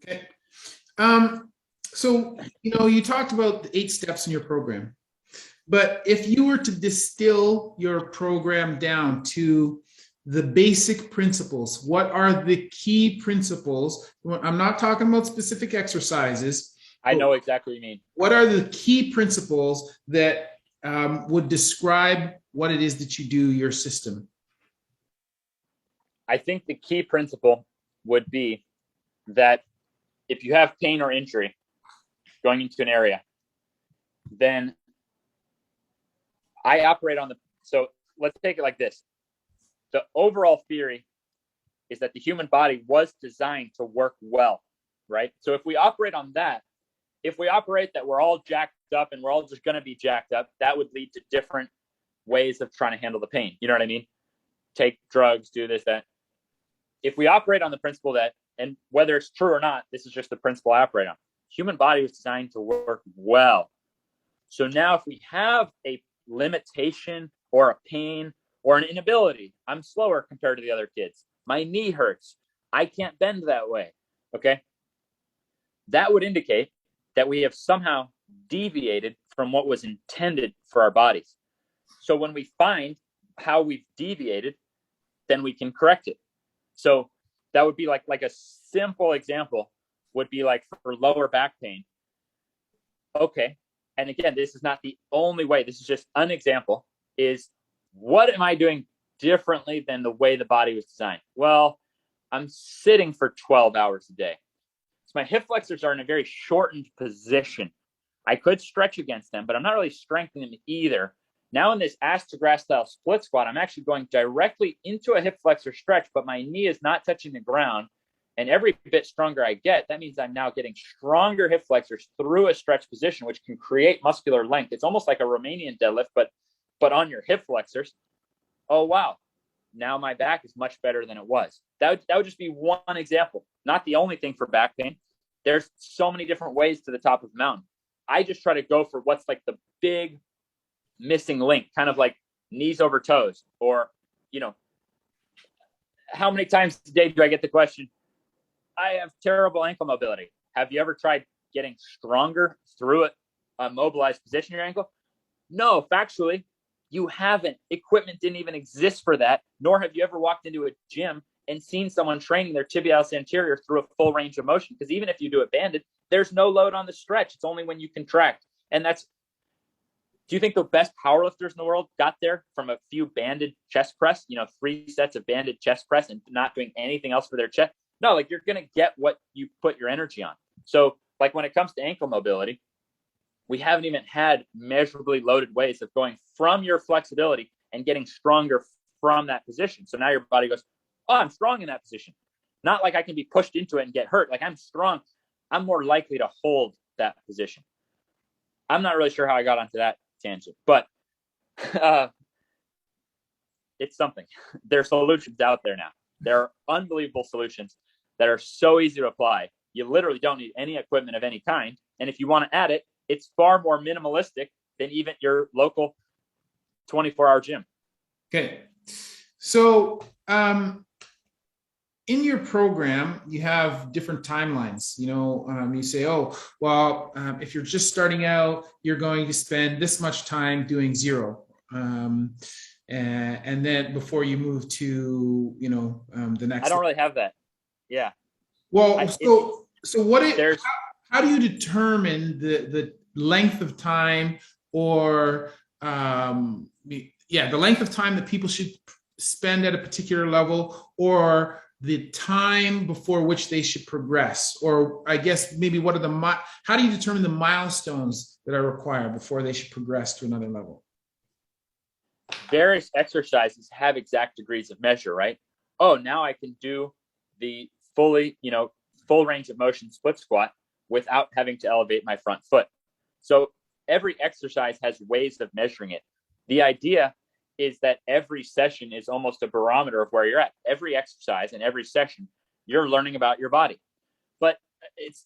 Okay. So, you talked about the 8 steps in your program, but if you were to distill your program down to the basic principles, what are the key principles? I'm not talking about specific exercises. I know exactly what you mean. What are the key principles that would describe what it is that you do, your system? I think the key principle would be that if you have pain or injury going into an area, then I operate on so let's take it like this. The overall theory is that the human body was designed to work well, right? So if we operate on that, if we operate that we're all jacked up and we're all just going to be jacked up, that would lead to different ways of trying to handle the pain. You know what I mean? Take drugs, do this, that. If we operate on the principle that, and whether it's true or not, this is just the principle I operate on. Human body was designed to work well. So now if we have a limitation or a pain or an inability, I'm slower compared to the other kids. My knee hurts. I can't bend that way. Okay. That would indicate that we have somehow deviated from what was intended for our bodies. So when we find how we've deviated, then we can correct it. So that would be like a simple example would be like for lower back pain. Okay. And again, this is not the only way. This is just an example is what am I doing differently than the way the body was designed? Well, I'm sitting for 12 hours a day. So my hip flexors are in a very shortened position. I could stretch against them, but I'm not really strengthening them either. Now in this ass to grass style split squat, I'm actually going directly into a hip flexor stretch, but my knee is not touching the ground. And every bit stronger I get, that means I'm now getting stronger hip flexors through a stretch position, which can create muscular length. It's almost like a Romanian deadlift, but on your hip flexors. Oh, wow. Now my back is much better than it was. That would just be one example, not the only thing for back pain. There's so many different ways to the top of the mountain. I just try to go for what's like the big missing link, kind of like knees over toes, or, how many times a day do I get the question, I have terrible ankle mobility. Have you ever tried getting stronger through a mobilized position in your ankle? No, factually, you haven't. Equipment didn't even exist for that, nor have you ever walked into a gym and seen someone training their tibialis anterior through a full range of motion. Because even if you do it banded, there's no load on the stretch. It's only when you contract. And do you think the best powerlifters in the world got there from a few banded chest press, 3 sets of banded chest press and not doing anything else for their chest? No, like you're going to get what you put your energy on. So like when it comes to ankle mobility, we haven't even had measurably loaded ways of going from your flexibility and getting stronger from that position. So now your body goes, oh, I'm strong in that position. Not like I can be pushed into it and get hurt. Like I'm strong. I'm more likely to hold that position. I'm not really sure how I got onto that tangent, but it's something. There are solutions out there now. There are unbelievable solutions that are so easy to apply. You literally don't need any equipment of any kind. And if you want to add it, it's far more minimalistic than even your local 24-hour gym. Okay. So in your program, you have different timelines. You say, oh, well, if you're just starting out, you're going to spend this much time doing zero. And then before you move to, the next. I don't really have that. Yeah. Well, how do you determine the length of time or, the length of time that people should spend at a particular level, or the time before which they should progress? Or I guess maybe how do you determine the milestones that are required before they should progress to another level? Various exercises have exact degrees of measure, right? Oh, now I can do the full range of motion split squat without having to elevate my front foot. So every exercise has ways of measuring it. The idea is that every session is almost a barometer of where you're at. Every exercise and every session, you're learning about your body. But it's,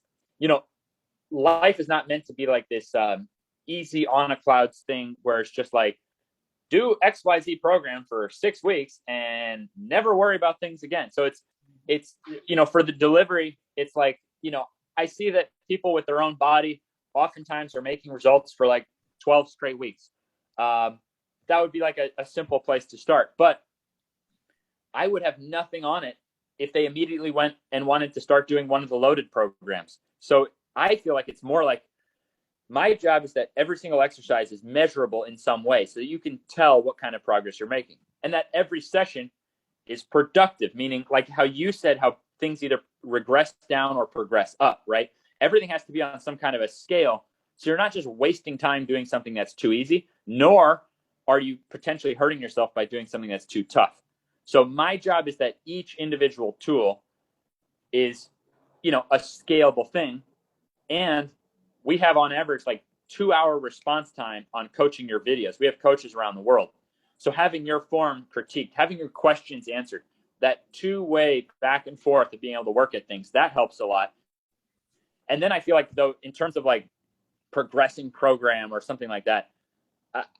life is not meant to be like this easy on a clouds thing where it's just like, do XYZ program for 6 weeks and never worry about things again. So it's for the delivery, it's like I see that people with their own body oftentimes are making results for like 12 straight weeks. That would be like a simple place to start. But I would have nothing on it if they immediately went and wanted to start doing one of the loaded programs. So I feel like it's more like my job is that every single exercise is measurable in some way so that you can tell what kind of progress you're making, and that every session is productive, meaning like how you said, how things either regress down or progress up, right? Everything has to be on some kind of a scale. So you're not just wasting time doing something that's too easy, nor are you potentially hurting yourself by doing something that's too tough. So my job is that each individual tool is, a scalable thing. And we have on average like 2-hour response time on coaching your videos. We have coaches around the world. So having your form critiqued, having your questions answered, that two-way back and forth of being able to work at things, that helps a lot. And then I feel like, though, in terms of like progressing program or something like that,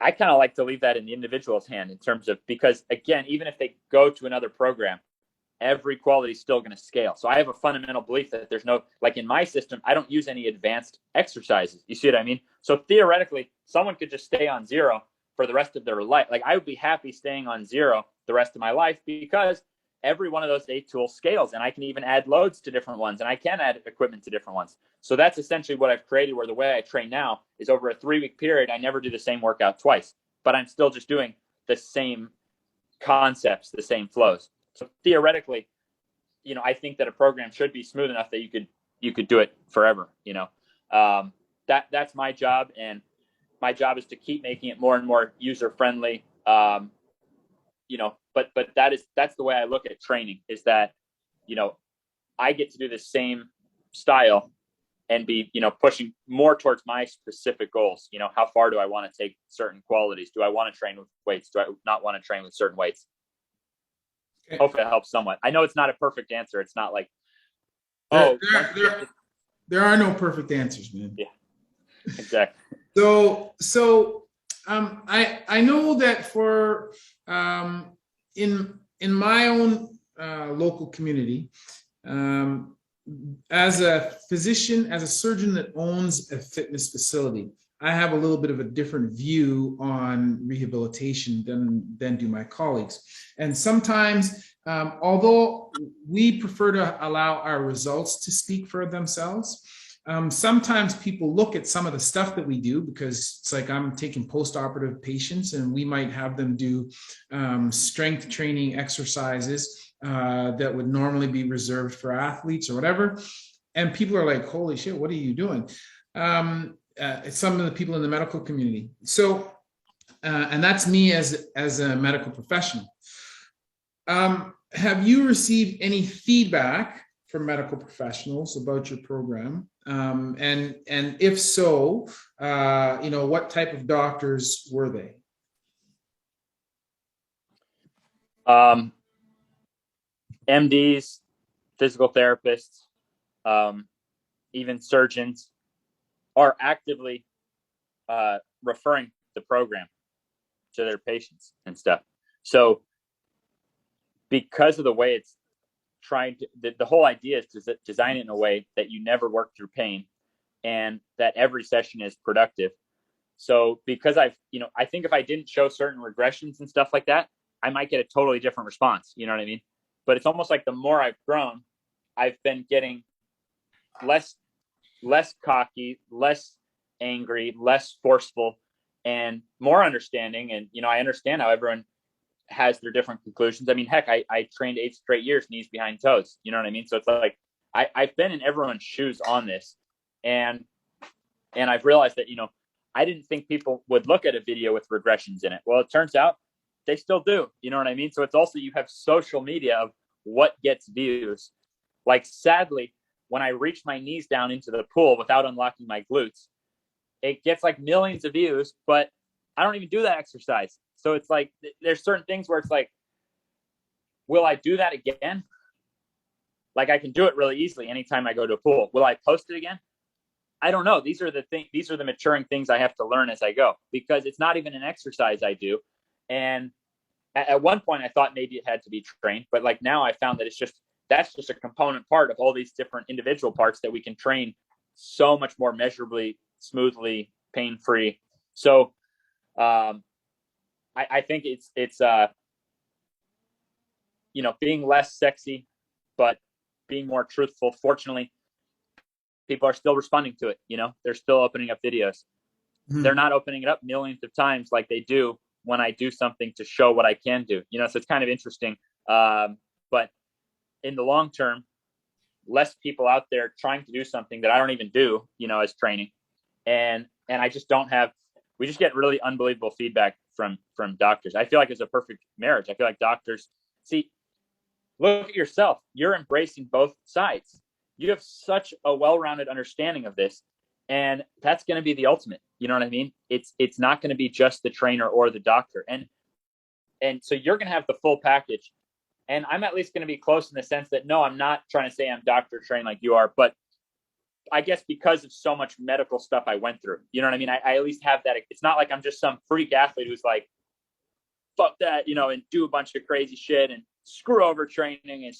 I kind of like to leave that in the individual's hand in terms of, because again, even if they go to another program, every quality is still going to scale. So I have a fundamental belief that there's no, like in my system, I don't use any advanced exercises. You see what I mean? So theoretically, someone could just stay on 0 for the rest of their life. Like I would be happy staying on 0 the rest of my life, because every one of those 8 tools scales, and I can even add loads to different ones, and I can add equipment to different ones. So that's essentially what I've created, where the way I train now is over a 3-week period, I never do the same workout twice, but I'm still just doing the same concepts, the same flows. So theoretically, I think that a program should be smooth enough that you could do it forever. That's my job, and my job is to keep making it more and more user friendly. But that's the way I look at training, is that, I get to do the same style and be, pushing more towards my specific goals. How far do I want to take certain qualities? Do I want to train with weights? Do I not want to train with certain weights? Okay. Hopefully that helps somewhat. I know it's not a perfect answer. It's not like, there are no perfect answers, man. Yeah, exactly. So I know that for in my own local community, as a physician, as a surgeon that owns a fitness facility, I have a little bit of a different view on rehabilitation than do my colleagues. And sometimes, although we prefer to allow our results to speak for themselves, sometimes people look at some of the stuff that we do, because it's like I'm taking post-operative patients and we might have them do strength training exercises that would normally be reserved for athletes or whatever. And people are like, holy shit, what are you doing? Some of the people in the medical community. So, and that's me as a medical professional. Have you received any feedback from medical professionals about your program? And if so, what type of doctors were they? MDs, physical therapists, even surgeons are actively referring the program to their patients and stuff. So because of the way it's trying to, the whole idea is to design it in a way that you never work through pain and that every session is productive. So because I think if I didn't show certain regressions and stuff like that, I might get a totally different response. You know what I mean? But it's almost like the more I've grown, I've been getting less cocky, less angry, less forceful, and more understanding. And, I understand how everyone has their different conclusions. I mean, heck, I trained 8 straight years, knees behind toes. You know what I mean? So it's like, I've been in everyone's shoes on this. And I've realized that, I didn't think people would look at a video with regressions in it. Well, it turns out they still do. You know what I mean? So it's also, you have social media of what gets views. Like, sadly, when I reach my knees down into the pool without unlocking my glutes, it gets like millions of views, but I don't even do that exercise. So it's like, there's certain things where it's like, will I do that again? Like, I can do it really easily anytime I go to a pool. Will I post it again? I don't know. These are the maturing things I have to learn as I go, because it's not even an exercise I do. And at one point I thought maybe it had to be trained, but like now I found that it's just that's just a component part of all these different individual parts that we can train so much more measurably, smoothly, pain-free. So I think it's being less sexy, but being more truthful. Fortunately, people are still responding to it. They're still opening up videos. Mm-hmm. They're not opening it up millions of times like they do when I do something to show what I can do. So it's kind of interesting. But in the long term, less people out there trying to do something that I don't even do, as training. And I just don't have, we just get really unbelievable feedback from doctors. I feel like it's a perfect marriage. I feel like doctors, see, look at yourself. You're embracing both sides. You have such a well-rounded understanding of this. And that's going to be the ultimate. You know what I mean? It's not going to be just the trainer or the doctor. And so you're going to have the full package. And I'm at least going to be close in the sense that, no, I'm not trying to say I'm doctor trained like you are, but I guess because of so much medical stuff I went through, you know what I mean? I at least have that. It's not like I'm just some freak athlete who's like, fuck that, and do a bunch of crazy shit and screw over training. And,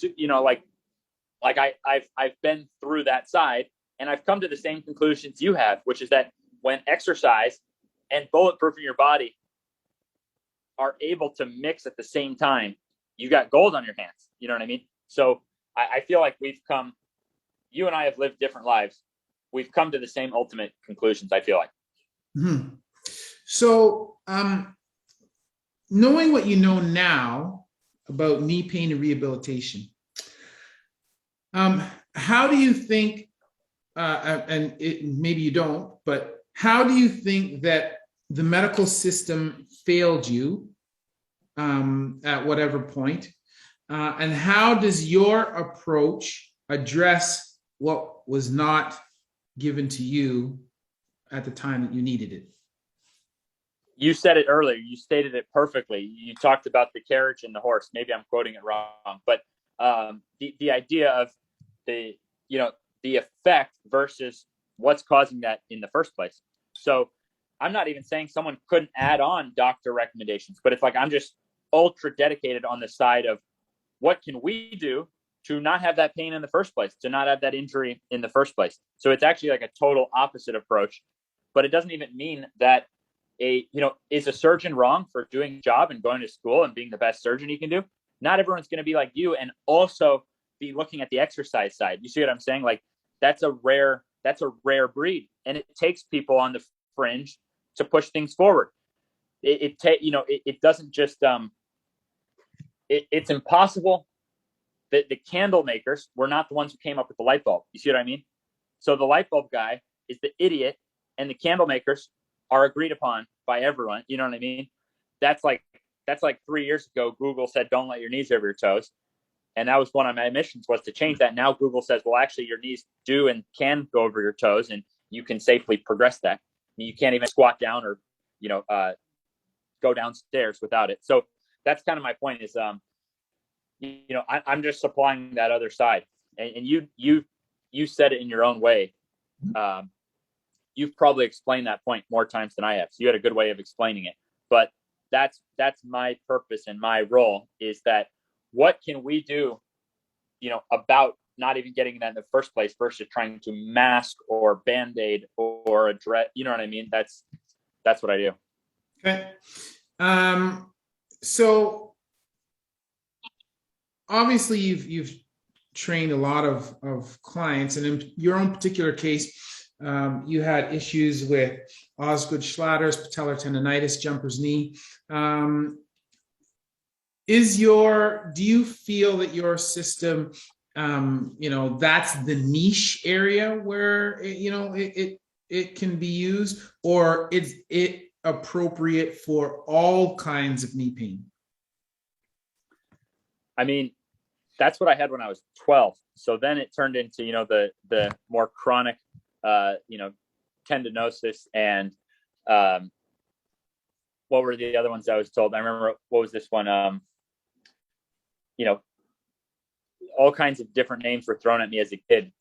I've been through that side, and I've come to the same conclusions you have, which is that when exercise and bulletproofing your body are able to mix at the same time, you got gold on your hands. You know what I mean? So I feel like you and I have lived different lives. We've come to the same ultimate conclusions, I feel like. Mm-hmm. So knowing what you know now about knee pain and rehabilitation, how do you think, maybe you don't, but how do you think that the medical system failed you at whatever point? And how does your approach address what was not given to you at the time that you needed it? You said it earlier. You stated it perfectly. You talked about the carriage and the horse. Maybe I'm quoting it wrong, but the idea of the effect versus what's causing that in the first place. So I'm not even saying someone couldn't add on doctor recommendations, but it's like I'm just ultra dedicated on the side of what can we do to not have that pain in the first place, to not have that injury in the first place. So it's actually like a total opposite approach, but it doesn't even mean that is a surgeon wrong for doing a job and going to school and being the best surgeon he can do? Not everyone's going to be like you and also be looking at the exercise side. You see what I'm saying? Like that's a rare breed, and it takes people on the fringe to push things forward. It doesn't just it's impossible. The candle makers were not the ones who came up with the light bulb. You see what I mean? So the light bulb guy is the idiot, and the candle makers are agreed upon by everyone. You know what I mean? That's like 3 years ago, Google said, don't let your knees over your toes. And that was one of my missions, was to change that. Now Google says, well, actually your knees do and can go over your toes, and you can safely progress that. You can't even squat down or, go downstairs without it. So that's kind of my point is, I'm just supplying that other side. And you said it in your own way. You've probably explained that point more times than I have. So you had a good way of explaining it. But that's my purpose and my role, is that what can we do, about not even getting that in the first place versus trying to mask or band-aid or address, you know what I mean? That's what I do. Okay. So obviously you've trained a lot of clients, and in your own particular case, you had issues with Osgood Schlatter's patellar tendonitis, jumper's knee. Do you feel that your system, that's the niche area where it can be used, or is it appropriate for all kinds of knee pain? I mean, that's what I had when I was 12. So then it turned into, the more chronic, tendinosis and, what were the other ones I was told? I remember, what was this one? All kinds of different names were thrown at me as a kid.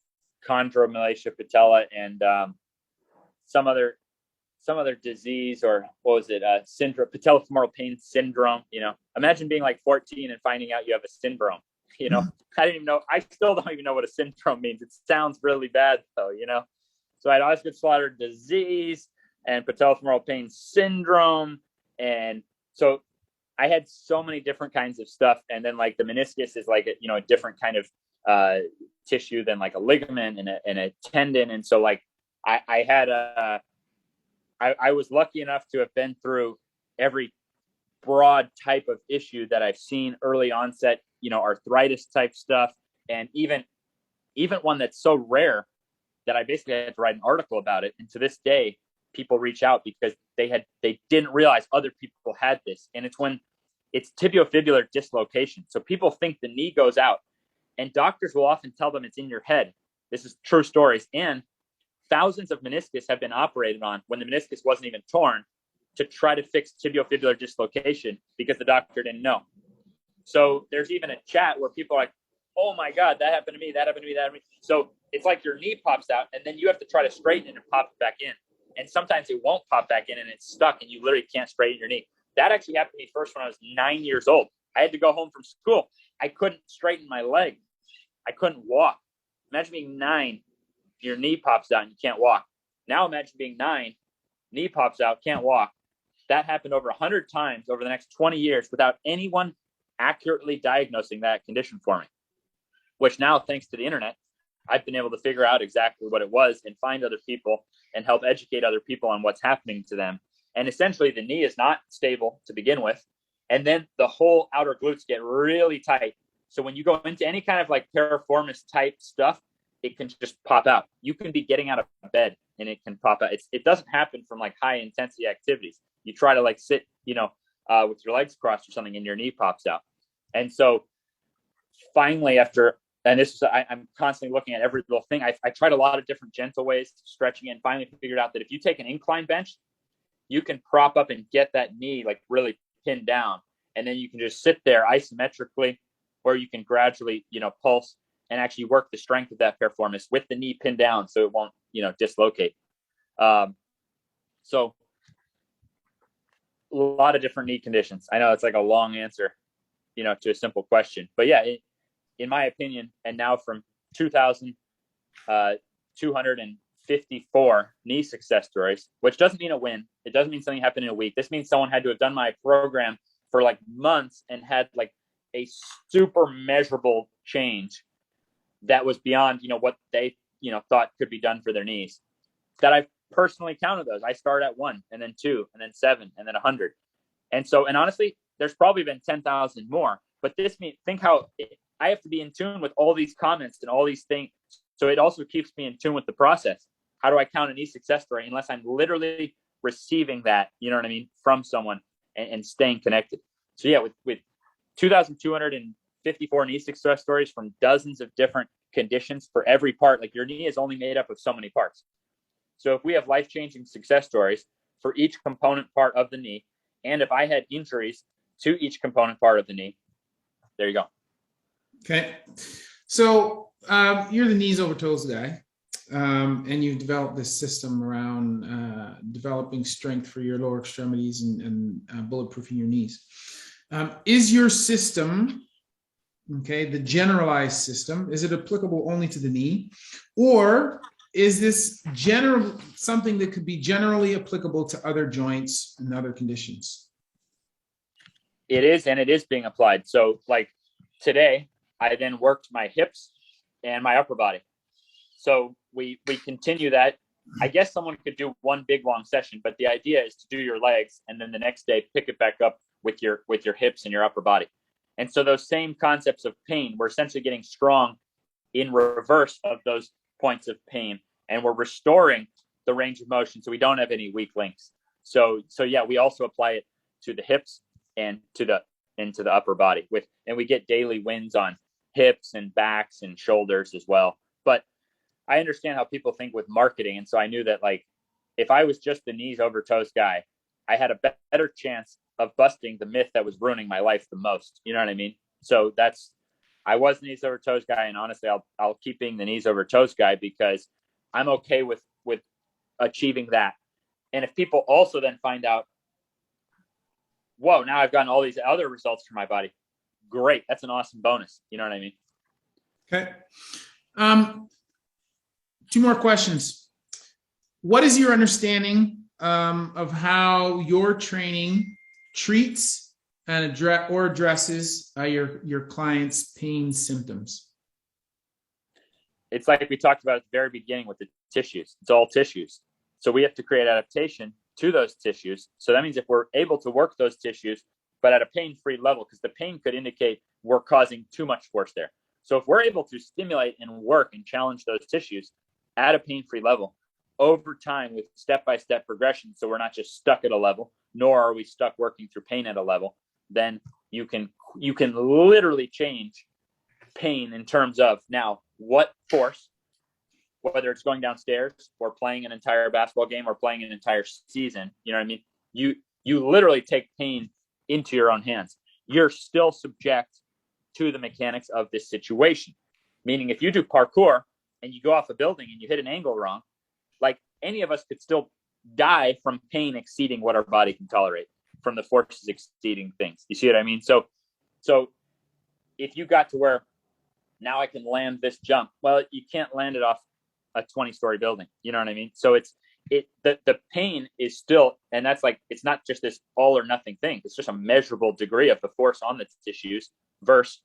Chondromalacia patella and some other disease, or what was it? Syndrome, patellofemoral pain syndrome. Imagine being like 14 and finding out you have a syndrome. you know, I didn't even know, I still don't even know what a syndrome means. It sounds really bad though, you know? So I had Osgood-Schlatter disease and patellofemoral pain syndrome. And so I had so many different kinds of stuff. And then like the meniscus is like, a different kind of tissue than like a ligament and a tendon. And so like I had I was lucky enough to have been through every broad type of issue that I've seen early onset, arthritis type stuff. And even one that's so rare that I basically had to write an article about it. And to this day, people reach out because they didn't realize other people had this. And it's tibiofibular dislocation. So people think the knee goes out, and doctors will often tell them it's in your head. This is true stories. And thousands of meniscus have been operated on when the meniscus wasn't even torn to try to fix tibiofibular dislocation because the doctor didn't know. So there's even a chat where people are like, oh my God, that happened to me, that happened to me, that happened to me. So it's like your knee pops out and then you have to try to straighten it and pop it back in. And sometimes it won't pop back in and it's stuck and you literally can't straighten your knee. That actually happened to me first when I was 9 years old. I had to go home from school. I couldn't straighten my leg. I couldn't walk. Imagine being 9, your knee pops out and you can't walk. Now imagine being 9, knee pops out, can't walk. That happened over 100 times over the next 20 years without anyone accurately diagnosing that condition for me, which now, thanks to the internet, I've been able to figure out exactly what it was and find other people and help educate other people on what's happening to them. And essentially the knee is not stable to begin with. And then the whole outer glutes get really tight. So when you go into any kind of like piriformis type stuff, it can just pop out. You can be getting out of bed and it can pop out. It doesn't happen from like high intensity activities. You try to like sit, with your legs crossed or something and your knee pops out. And so finally I'm constantly looking at every little thing. I tried a lot of different gentle ways of stretching it and finally figured out that if you take an incline bench, you can prop up and get that knee like really pinned down. And then you can just sit there isometrically, or you can gradually, pulse and actually work the strength of that piriformis with the knee pinned down so it won't, dislocate. So a lot of different knee conditions. I know it's like a long answer, to a simple question, but yeah, in my opinion, and now from 2,254 knee success stories, which doesn't mean a win. It doesn't mean something happened in a week. This means someone had to have done my program for like months and had like a super measurable change that was beyond, what they, thought could be done for their knees. That I've personally counted those. I started at 1 and then 2 and then 7 and then 100. And honestly, there's probably been 10,000 more, but this means, think how I have to be in tune with all these comments and all these things. So it also keeps me in tune with the process. How do I count an e-success story unless I'm literally receiving that, from someone and staying connected? So yeah, with 2,254 knee success stories from dozens of different conditions for every part, like your knee is only made up of so many parts. So if we have life-changing success stories for each component part of the knee, and if I had injuries to each component part of the knee, there you go. Okay. So you're the knees over toes guy, and you've developed this system around developing strength for your lower extremities and bulletproofing your knees. Is your system, the generalized system, is it applicable only to the knee? Or is this something that could be generally applicable to other joints and other conditions? It is, and it is being applied. So like today, I then worked my hips and my upper body. So we continue that. I guess someone could do one big long session, but the idea is to do your legs and then the next day pick it back up with your hips and your upper body. And so those same concepts of pain, we're essentially getting strong in reverse of those points of pain, and we're restoring the range of motion so we don't have any weak links. So yeah, we also apply it to the hips and to the upper body and we get daily wins on hips and backs and shoulders as well. But I understand how people think with marketing. And so I knew that like, if I was just the knees over toes guy, I had a better chance of busting the myth that was ruining my life the most. You know what I mean? So I was the knees over toes guy. And honestly, I'll keep being the knees over toes guy because I'm okay with achieving that. And if people also then find out, whoa, now I've gotten all these other results for my body, great. That's an awesome bonus. You know what I mean? Okay. Two more questions. What is your understanding of how your training treats and addresses your clients' pain symptoms? It's like we talked about at the very beginning with the tissues. It's all tissues. So we have to create adaptation to those tissues. So that means if we're able to work those tissues, but at a pain-free level, because the pain could indicate we're causing too much force there. So if we're able to stimulate and work and challenge those tissues at a pain-free level over time with step-by-step progression, so we're not just stuck at a level, nor are we stuck working through pain at a level, then you can literally change pain in terms of now what force, whether it's going downstairs or playing an entire basketball game or playing an entire season, you know what I mean? You literally take pain into your own hands. You're still subject to the mechanics of this situation. Meaning if you do parkour and you go off a building and you hit an angle wrong, like any of us could still die from pain exceeding what our body can tolerate, from the forces exceeding things. You see what I mean? So if you got to where now I can land this jump, well, you can't land it off a 20-story building. You know what I mean? So the pain is still, and that's like, it's not just this all or nothing thing. It's just a measurable degree of the force on the tissues versus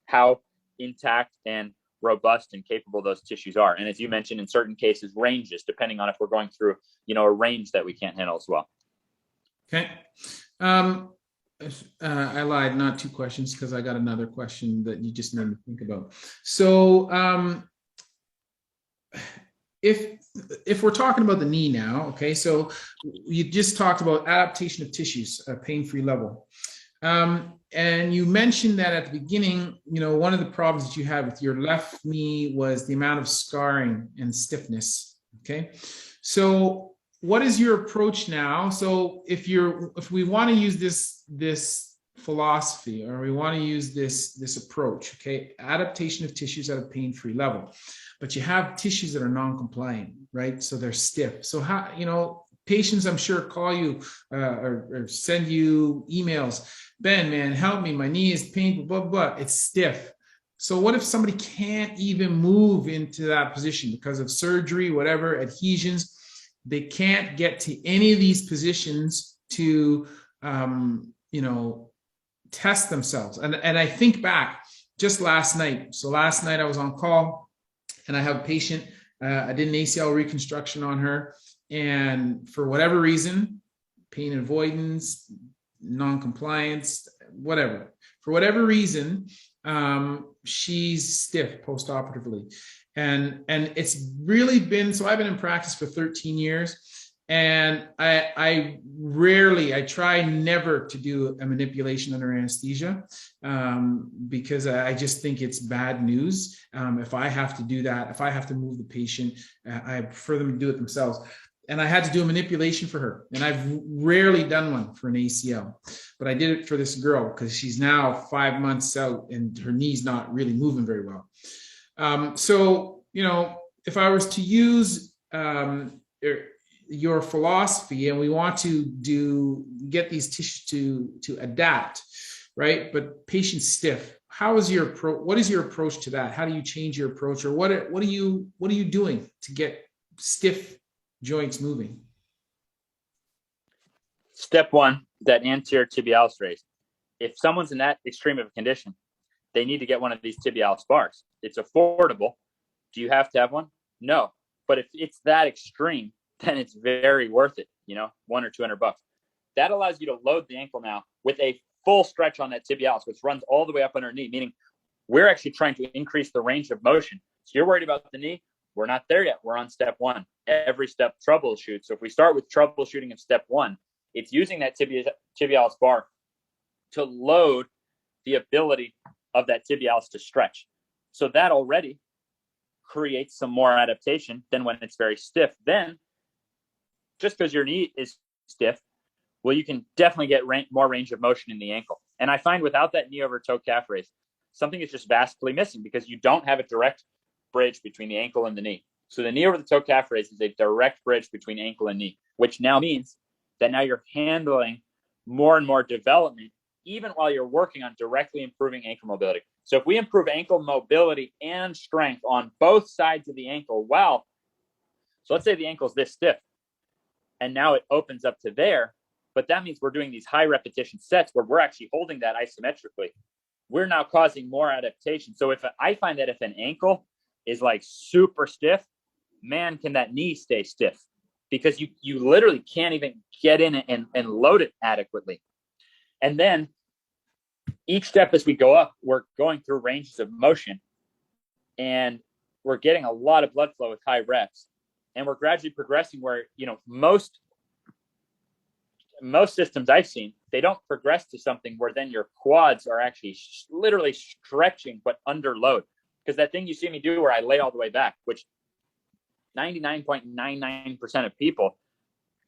how intact and robust and capable those tissues are. And as you mentioned, in certain cases, ranges, depending on if we're going through, a range that we can't handle as well. Okay. I lied, not two questions, because I got another question that you just made me think about. So if we're talking about the knee now, okay, so you just talked about adaptation of tissues, a pain-free level. And you mentioned that at the beginning, one of the problems that you had with your left knee was the amount of scarring and stiffness. Okay. So what is your approach now? So if we want to use this philosophy, or we want to use this approach, okay, adaptation of tissues at a pain-free level, but you have tissues that are non-compliant, right? So they're stiff. So how, patients, I'm sure, call you or send you emails. Ben, man, help me. My knee is painful, blah, blah, blah. It's stiff. So what if somebody can't even move into that position because of surgery, whatever, adhesions? They can't get to any of these positions to, test themselves. And I think back just last night. So last night I was on call and I have a patient. I did an ACL reconstruction on her. And for whatever reason, pain avoidance, non-compliance, whatever, for whatever reason, she's stiff post-operatively. And it's really been, so I've been in practice for 13 years. And I try never to do a manipulation under anesthesia because I just think it's bad news. If I have to do that, if I have to move the patient, I prefer them to do it themselves. And I had to do a manipulation for her. And I've rarely done one for an ACL, but I did it for this girl because she's now 5 months out and her knee's not really moving very well. So, if I was to use your philosophy and we want to get these tissues to adapt, right? But patient stiff, what is your approach to that? How do you change your approach, or what are you doing to get stiff joints moving? Step one, that anterior tibialis raise. If someone's in that extreme of a condition, they need to get one of these tibialis bars. It's affordable. Do you have to have one? No. But if it's that extreme, then it's very worth it, $100 or $200. That allows you to load the ankle now with a full stretch on that tibialis, which runs all the way up under knee, meaning we're actually trying to increase the range of motion. So you're worried about the knee. We're not there yet. We're on step one. Every step troubleshoot. So if we start with troubleshooting of step one, it's using that tibialis bar to load the ability of that tibialis to stretch. So that already creates some more adaptation than when it's very stiff. Then, just because your knee is stiff, well, you can definitely get more range of motion in the ankle. And I find without that knee over toe calf raise, something is just vastly missing because you don't have a direct bridge between the ankle and the knee. So the knee over the toe calf raise is a direct bridge between ankle and knee, which now means that now you're handling more and more development even while you're working on directly improving ankle mobility. So if we improve ankle mobility and strength on both sides of the ankle, well, so let's say the ankle's this stiff and now it opens up to there, but that means we're doing these high repetition sets where we're actually holding that isometrically. We're now causing more adaptation. So if I find that if an ankle is like super stiff, man, can that knee stay stiff? Because you literally can't even get in and load it adequately. And then each step as we go up, we're going through ranges of motion and we're getting a lot of blood flow with high reps. And we're gradually progressing where, most systems I've seen, they don't progress to something where then your quads are actually literally stretching, but under load. Because that thing you see me do where I lay all the way back, which 99.99% of people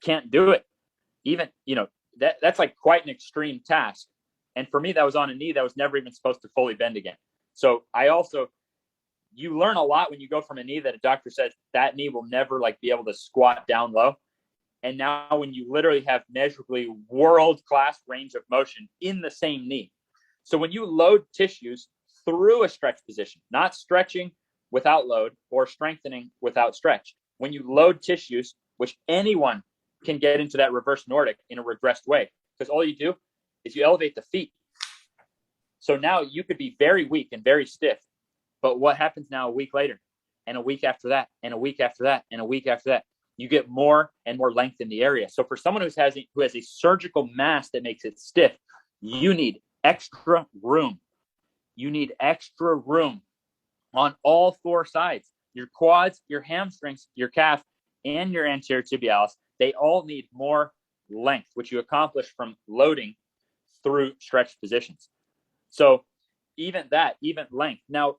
can't do it. Even, that's like quite an extreme task. And for me, that was on a knee that was never even supposed to fully bend again. So you learn a lot when you go from a knee that a doctor says that knee will never be able to squat down low. And now when you literally have measurably world-class range of motion in the same knee. So when you load tissues through a stretch position, not stretching without load or strengthening without stretch, when you load tissues, which anyone can get into that reverse Nordic in a regressed way, because all you do is you elevate the feet. So now you could be very weak and very stiff, but what happens now a week later, and a week after that, and a week after that, and a week after that? You get more and more length in the area. So for someone who has a surgical mass that makes it stiff, you need extra room. You need extra room on all four sides. Your quads, your hamstrings, your calf, and your anterior tibialis, they all need more length, which you accomplish from loading through stretch positions. So even length. Now,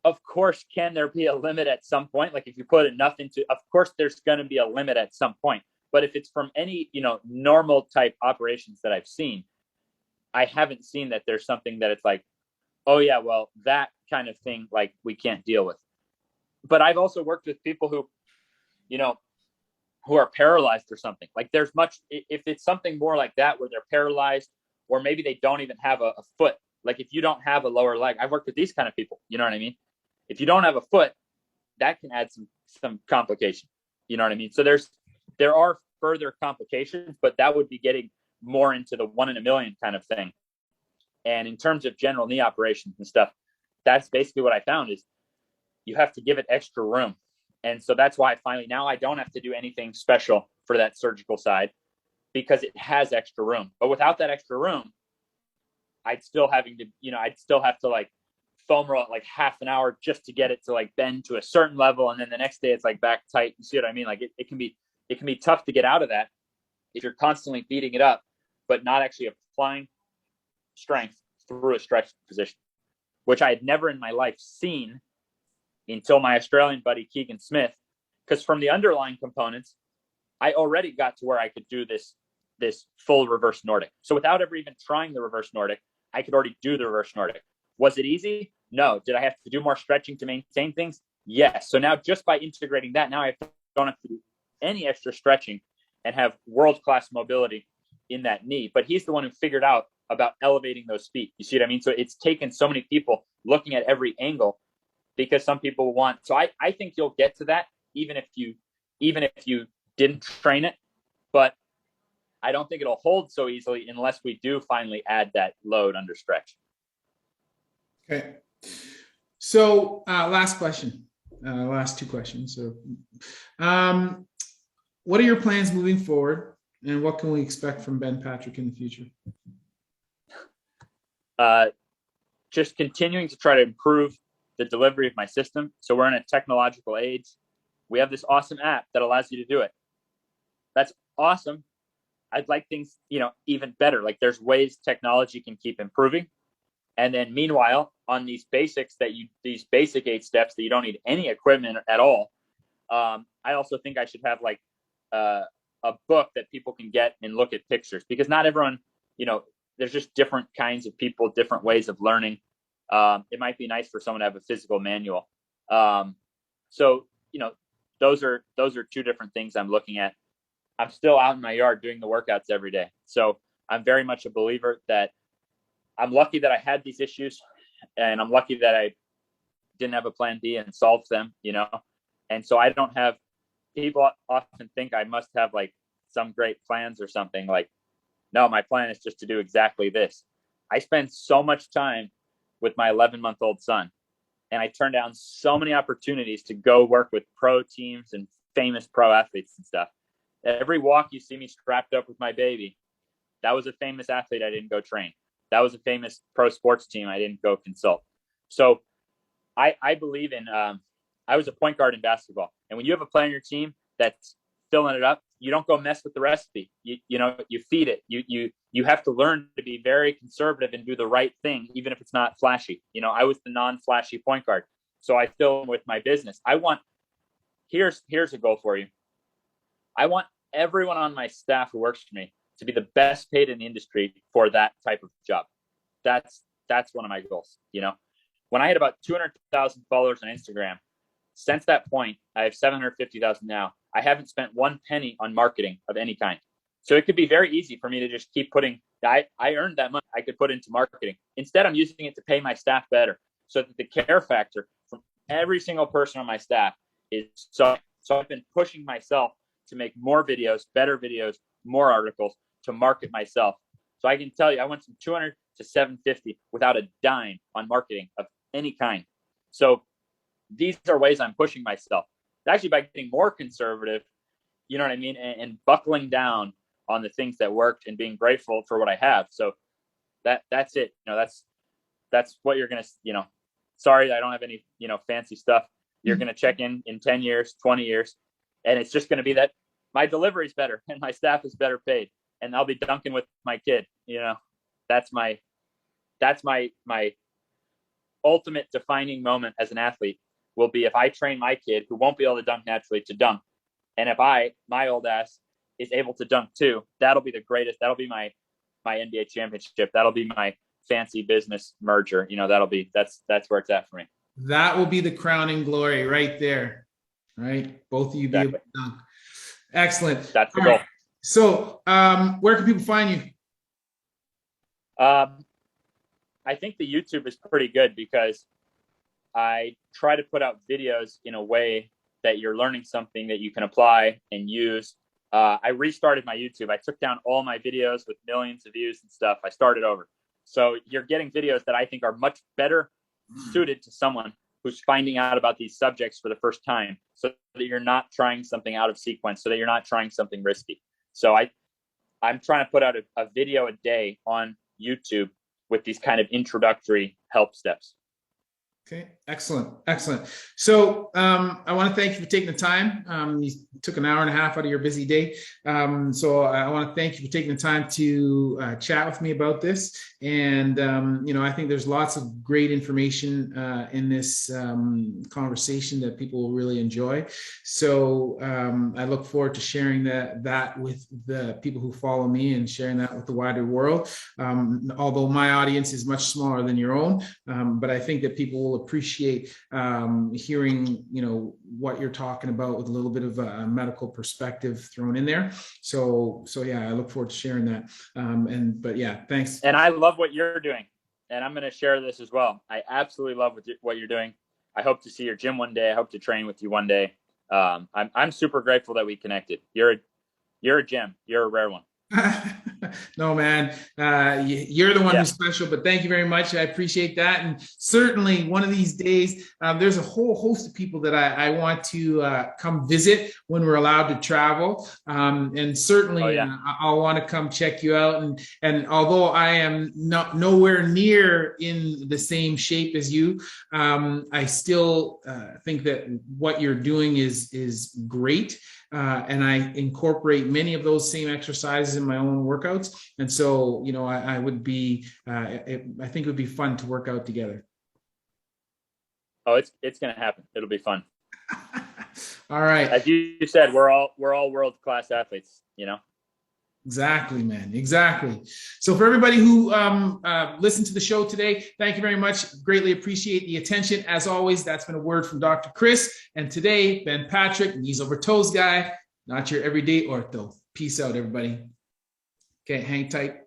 of course, can there be a limit at some point? Like if you put enough into, of course, there's going to be a limit at some point. But if it's from any, normal type operations that I've seen, I haven't seen that there's something that it's like, oh yeah, well, that kind of thing, like we can't deal with. But I've also worked with people who, who are paralyzed or something. Like there's if it's something more like that, where they're paralyzed, or maybe they don't even have a foot. Like if you don't have a lower leg, I've worked with these kind of people, you know what I mean? If you don't have a foot, that can add some complication. You know what I mean? So there are further complications, but that would be getting more into the 1 in a million kind of thing. And in terms of general knee operations and stuff, that's basically what I found is you have to give it extra room. And so that's why now I don't have to do anything special for that surgical side because it has extra room. But without that extra room, I'd still have to foam roll it like half an hour just to get it to bend to a certain level. And then the next day it's back tight. You see what I mean? It can be tough to get out of that if you're constantly beating it up, but not actually applying strength through a stretch position, which I had never in my life seen until my Australian buddy, Keegan Smith, because from the underlying components, I already got to where I could do this full reverse Nordic. So without ever even trying the reverse Nordic, I could already do the reverse Nordic. Was it easy? No. Did I have to do more stretching to maintain things? Yes. So now just by integrating that, now I don't have to do any extra stretching and have world-class mobility in that knee. But he's the one who figured out about elevating those feet. You see what I mean? So it's taken so many people looking at every angle because some people want. So I think you'll get to that even if you didn't train it. But I don't think it'll hold so easily unless we do finally add that load under stretch. Okay. So last question, last two questions. So what are your plans moving forward and what can we expect from Ben Patrick in the future? Just continuing to try to improve the delivery of my system. So we're in a technological age. We have this awesome app that allows you to do it. That's awesome. I'd like things, even better. Like there's ways technology can keep improving. And then meanwhile, on these basic 8 steps that you don't need any equipment at all. I also think I should have a book that people can get and look at pictures because not everyone, there's just different kinds of people, different ways of learning. It might be nice for someone to have a physical manual. So, those are two different things I'm looking at. I'm still out in my yard doing the workouts every day. So I'm very much a believer that I'm lucky that I had these issues, and I'm lucky that I didn't have a plan B and solved them, you know? And so I don't have, people often think I must have like some great plans or something. Like, no, my plan is just to do exactly this. I spend so much time with my 11-month-old son, and I turn down so many opportunities to go work with pro teams and famous pro athletes and stuff. Every walk you see me strapped up with my baby, that was a famous athlete I didn't go train. That was a famous pro sports team I didn't go consult. So I believe in, I was a point guard in basketball. And when you have a player on your team that's filling it up, you don't go mess with the recipe. You know, you feed it. You have to learn to be very conservative and do the right thing, even if it's not flashy. You know, I was the non-flashy point guard. So I fill with my business. Here's a goal for you. I want everyone on my staff who works for me to be the best paid in the industry for that type of job. That's one of my goals. You know, when I had about 200,000 followers on Instagram, since that point, I have 750,000 now. I haven't spent one penny on marketing of any kind. So it could be very easy for me to just keep putting, I earned that money I could put into marketing. Instead, I'm using it to pay my staff better, so that the care factor from every single person on my staff is so I've been pushing myself to make more videos, better videos, more articles, to market myself. So I can tell you, I went from 200 to 750 without a dime on marketing of any kind. So these are ways I'm pushing myself. Actually, by getting more conservative, you know what I mean, and buckling down on the things that worked and being grateful for what I have. So that's it. You know, that's what you're gonna, you know. Sorry, I don't have any, you know, fancy stuff. You're gonna check in 10 years, 20 years, and it's just gonna be that my delivery is better and my staff is better paid, and I'll be dunking with my kid. You know, that's my ultimate defining moment as an athlete will be if I train my kid, who won't be able to dunk naturally, to dunk. And if my old ass is able to dunk too, that'll be the greatest. That'll be my NBA championship. That'll be my fancy business merger. You know, that's where it's at for me. That will be the crowning glory right there. Right. Both of you be able to dunk. Excellent. That's the goal. Right. So where can people find you? I think the YouTube is pretty good because I try to put out videos in a way that you're learning something that you can apply and use. I restarted my YouTube. I took down all my videos with millions of views and stuff. I started over. So you're getting videos that I think are much better suited to someone who's finding out about these subjects for the first time, so that you're not trying something out of sequence, so that you're not trying something risky. So I'm trying to put out a video a day on YouTube with these kind of introductory help steps. Okay, excellent, excellent. So I want to thank you for taking the time. You took an hour and a half out of your busy day. So I want to thank you for taking the time to chat with me about this. And, you know, I think there's lots of great information in this conversation that people will really enjoy. So I look forward to sharing that with the people who follow me and sharing that with the wider world. Although my audience is much smaller than your own, but I think that people will appreciate hearing, you know, what you're talking about with a little bit of a medical perspective thrown in there. So yeah, I look forward to sharing that. But yeah, thanks. And I love what you're doing, and I'm going to share this as well. I absolutely love what you're doing. I hope to see your gym one day. I hope to train with you one day. I'm super grateful that we connected. You're a gem. You're a rare one. No, man, you're the one who's special, but thank you very much. I appreciate that. And certainly one of these days, there's a whole host of people that I want to come visit when we're allowed to travel. And certainly I'll want to come check you out. And although I am nowhere near in the same shape as you, I still think that what you're doing is great. And I incorporate many of those same exercises in my own workouts. And so, you know, I would be, I think it would be fun to work out together. Oh, it's going to happen. It'll be fun. All right. As you said, we're all world-class athletes, you know? Exactly, man. Exactly. So for everybody who listened to the show today, thank you very much. Greatly appreciate the attention. As always, that's been a word from Dr. Chris. And today, Ben Patrick, knees over toes guy, not your everyday ortho. Peace out, everybody. Okay, hang tight.